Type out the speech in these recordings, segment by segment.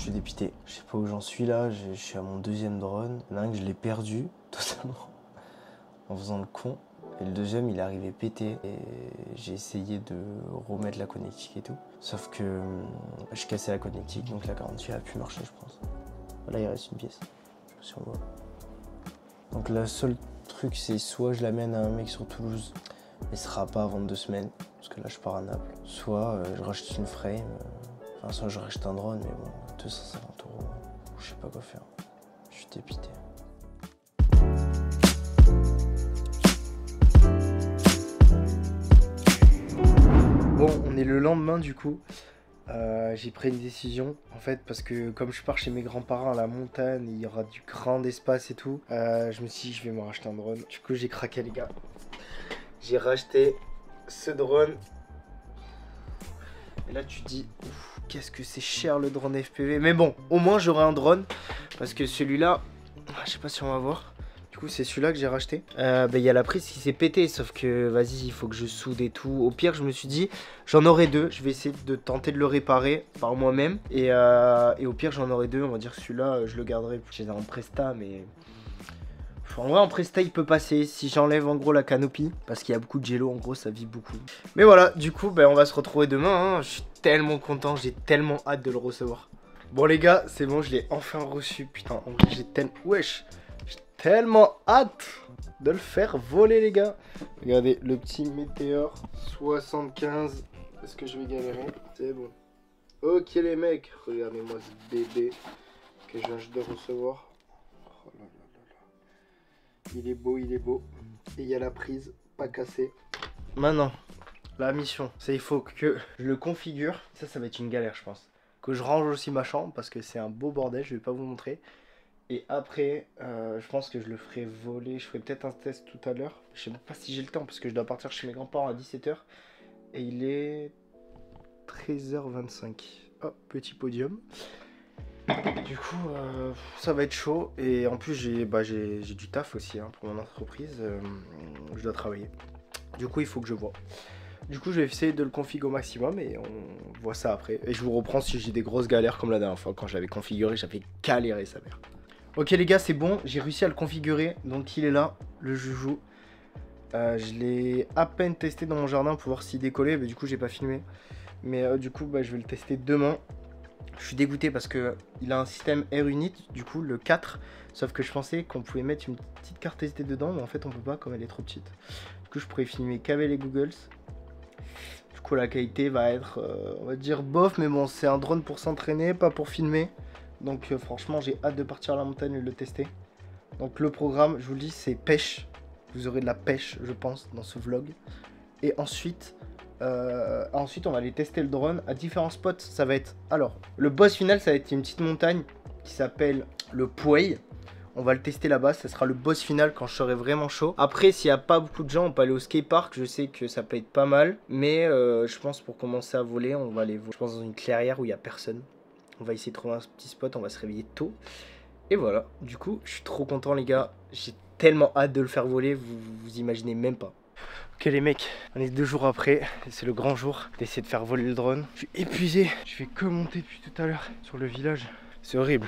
suis dépité. Je sais pas où j'en suis là, je suis à mon deuxième drone. Il y en a un que je l'ai perdu, totalement, en faisant le con. Et le deuxième, il est arrivé pété. Et j'ai essayé de remettre la connectique et tout. Sauf que je cassais la connectique, donc la garantie a pu marcher, je pense. Là, il reste une pièce. Je sais pas si on voit. Donc le seul truc, c'est soit je l'amène à un mec sur Toulouse, mais ce sera pas avant 2 semaines, parce que là, je pars à Naples. Soit je rachète une frame, enfin, soit je rachète un drone, mais bon, 250 €. Je sais pas quoi faire. Je suis dépité. Bon, on est le lendemain du coup. J'ai pris une décision en fait parce que comme je pars chez mes grands-parents à la montagne, il y aura du grand espace et tout. Je me suis dit je vais me racheter un drone. Du coup j'ai craqué les gars. J'ai racheté ce drone. Et là tu te dis qu'est-ce que c'est cher le drone FPV. Mais bon, au moins j'aurai un drone parce que celui-là, je sais pas si on va voir. Du coup c'est celui-là que j'ai racheté. Il y a la prise qui s'est pétée, sauf que vas-y il faut que je soude et tout. Au pire je me suis dit j'en aurai 2. Je vais essayer de tenter de le réparer par moi-même. Et au pire j'en aurai 2. On va dire que celui-là je le garderai chez un Presta, mais en vrai en Presta il peut passer si j'enlève en gros la canopie. Parce qu'il y a beaucoup de gelo, en gros ça vibre beaucoup. Mais voilà, du coup on va se retrouver demain, hein. Je suis tellement content, j'ai tellement hâte de le recevoir. Bon les gars, c'est bon, je l'ai enfin reçu. Putain, en vrai j'ai tellement... Wesh, j'ai tellement hâte de le faire voler les gars. Regardez, le petit Météor 75. Est-ce que je vais galérer? C'est bon. Ok les mecs, regardez-moi ce bébé que je viens juste de recevoir. Oh là là là là. Il est beau, il est beau. Et il y a la prise, pas cassée. Maintenant, la mission, c'est il faut que je le configure. Ça va être une galère je pense. Que je range aussi ma chambre parce que c'est un beau bordel, je vais pas vous montrer. Et après, je pense que je le ferai voler. Je ferai peut-être un test tout à l'heure. Je sais même pas si j'ai le temps parce que je dois partir chez mes grands-parents à 17 h. Et il est 13 h 25. Hop, petit podium. Du coup, ça va être chaud. Et en plus, j'ai du taf aussi hein, pour mon entreprise. Je dois travailler. Du coup, il faut que je vois. Du coup, je vais essayer de le configurer au maximum et on voit ça après. Et je vous reprends si j'ai des grosses galères comme la dernière fois. Quand je l'avais configuré, j'avais galéré sa mère. Ok les gars, c'est bon, j'ai réussi à le configurer. Donc il est là, le joujou. Je l'ai à peine testé dans mon jardin pour voir s'il décollait. Mais du coup, j'ai pas filmé. Mais du coup, je vais le tester demain. Je suis dégoûté parce que il a un système AirUnit, du coup, le 4. Sauf que je pensais qu'on pouvait mettre une petite carte SD dedans. Mais en fait, on peut pas comme elle est trop petite. Du coup, je pourrais filmer qu'avec les Googles. Du coup, la qualité va être, on va dire, bof. Mais bon, c'est un drone pour s'entraîner, pas pour filmer. Donc franchement, j'ai hâte de partir à la montagne et de le tester. Donc le programme, je vous le dis, c'est pêche. Vous aurez de la pêche, je pense, dans ce vlog. Et ensuite, on va aller tester le drone à différents spots. Ça va être... Alors, le boss final, ça va être une petite montagne qui s'appelle le Pouey. On va le tester là-bas, ça sera le boss final quand je serai vraiment chaud. Après, s'il n'y a pas beaucoup de gens, on peut aller au skatepark. Je sais que ça peut être pas mal. Mais je pense pour commencer à voler, on va aller, je pense, dans une clairière où il n'y a personne. On va essayer de trouver un petit spot, on va se réveiller tôt. Et voilà, du coup, je suis trop content les gars. J'ai tellement hâte de le faire voler, vous imaginez même pas. Ok les mecs, on est 2 jours après, c'est le grand jour d'essayer de faire voler le drone. Je suis épuisé, je fais que monter depuis tout à l'heure sur le village. C'est horrible.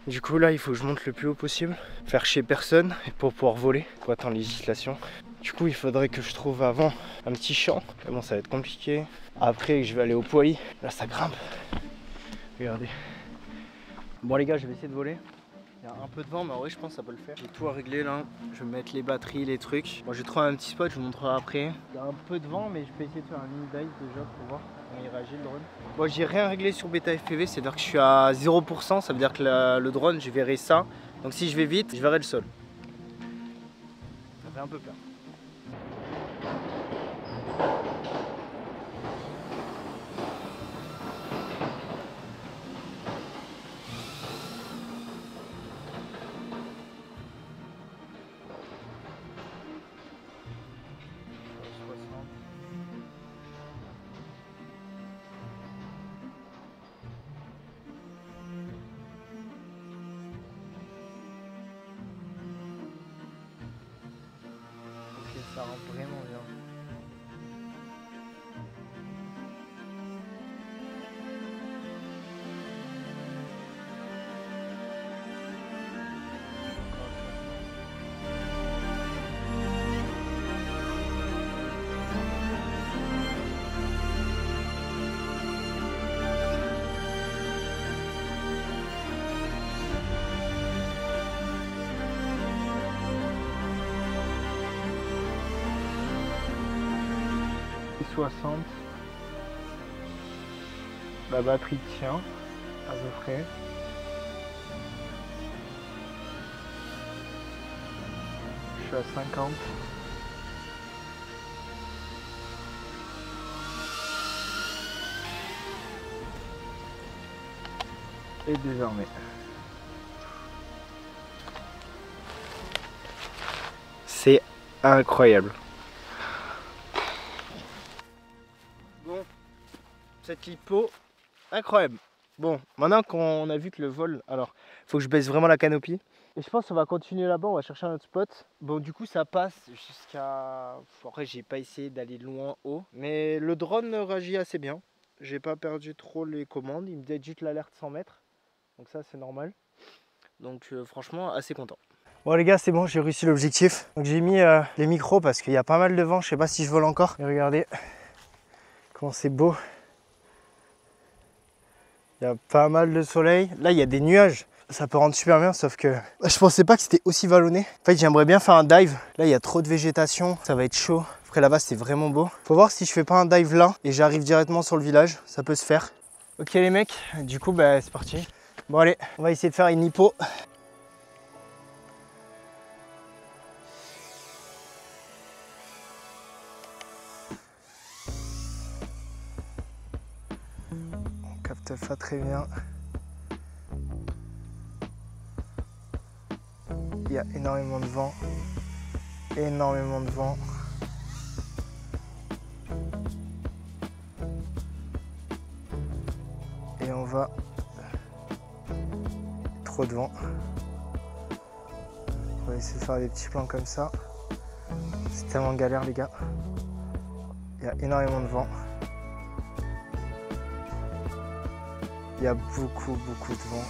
Du coup là, il faut que je monte le plus haut possible, faire chier personne pour pouvoir voler, pour attendre législation. Du coup, il faudrait que je trouve avant un petit champ. Mais bon, ça va être compliqué. Après, je vais aller au Pouey. Là, ça grimpe. Regardez. Bon les gars, je vais essayer de voler. Il y a un peu de vent, mais en vrai, je pense que ça peut le faire. J'ai tout à régler là. Je vais mettre les batteries, les trucs. Bon, j'ai trouvé un petit spot, je vous montrerai après. Il y a un peu de vent, mais je peux essayer de faire un mini dive déjà pour voir comment il réagit le drone. Bon, j'ai rien réglé sur Beta FPV, c'est-à-dire que je suis à 0%. Ça veut dire que le drone, je verrai ça. Donc si je vais vite, je verrai le sol. Ça fait un peu peur. 60. La batterie tient à peu près. Je suis à 50. Et désormais. C'est incroyable. Bon, cette lipo, incroyable. Bon, maintenant qu'on a vu que le vol, alors, faut que je baisse vraiment la canopie. Et je pense qu'on va continuer là-bas, on va chercher un autre spot. Bon, du coup, ça passe jusqu'à... Après, j'ai pas essayé d'aller loin haut. Mais le drone réagit assez bien. J'ai pas perdu trop les commandes. Il me dit juste l'alerte 100 mètres. Donc ça, c'est normal. Donc franchement, assez content. Bon les gars, c'est bon, j'ai réussi l'objectif. Donc j'ai mis les micros parce qu'il y a pas mal de vent. Je sais pas si je vole encore. Et regardez comment c'est beau. Il y a pas mal de soleil. Là, il y a des nuages. Ça peut rendre super bien, sauf que je pensais pas que c'était aussi vallonné. En fait, j'aimerais bien faire un dive. Là, il y a trop de végétation. Ça va être chaud. Après, là-bas, c'est vraiment beau. Faut voir si je fais pas un dive là et j'arrive directement sur le village. Ça peut se faire. Ok les mecs, du coup, bah, c'est parti. Bon allez, on va essayer de faire une hippo. On capte pas très bien. Il y a énormément de vent. Énormément de vent. Et on va... Trop de vent. On va essayer de faire des petits plans comme ça. C'est tellement galère les gars. Il y a énormément de vent. Il y a beaucoup de vent.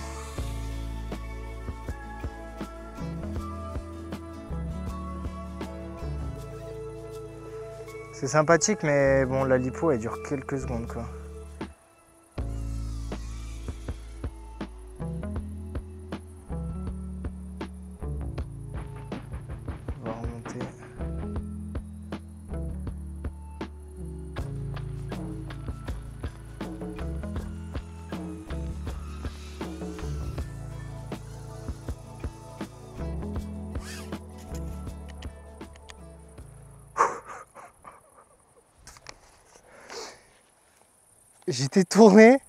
C'est sympathique mais bon la lipo elle dure quelques secondes quoi. On va remonter. J'étais tourné,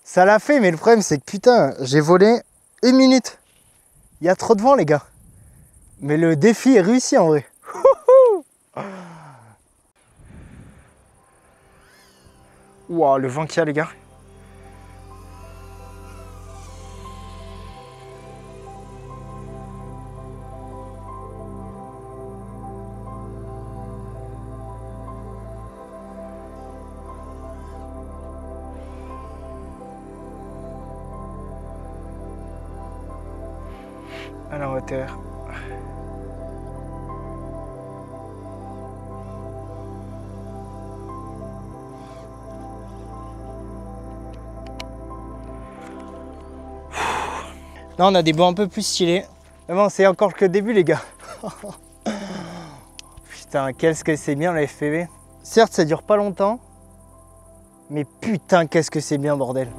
ça l'a fait, mais le problème c'est que putain, j'ai volé 1 minute. Il y a trop de vent les gars. Mais le défi est réussi en vrai. Waouh, le vent qu'il y a les gars. À la hauteur. Là on a des bancs un peu plus stylés. Mais bon, c'est encore que le début les gars. Putain, qu'est-ce que c'est bien la FPV. Certes ça dure pas longtemps. Mais putain qu'est-ce que c'est bien bordel.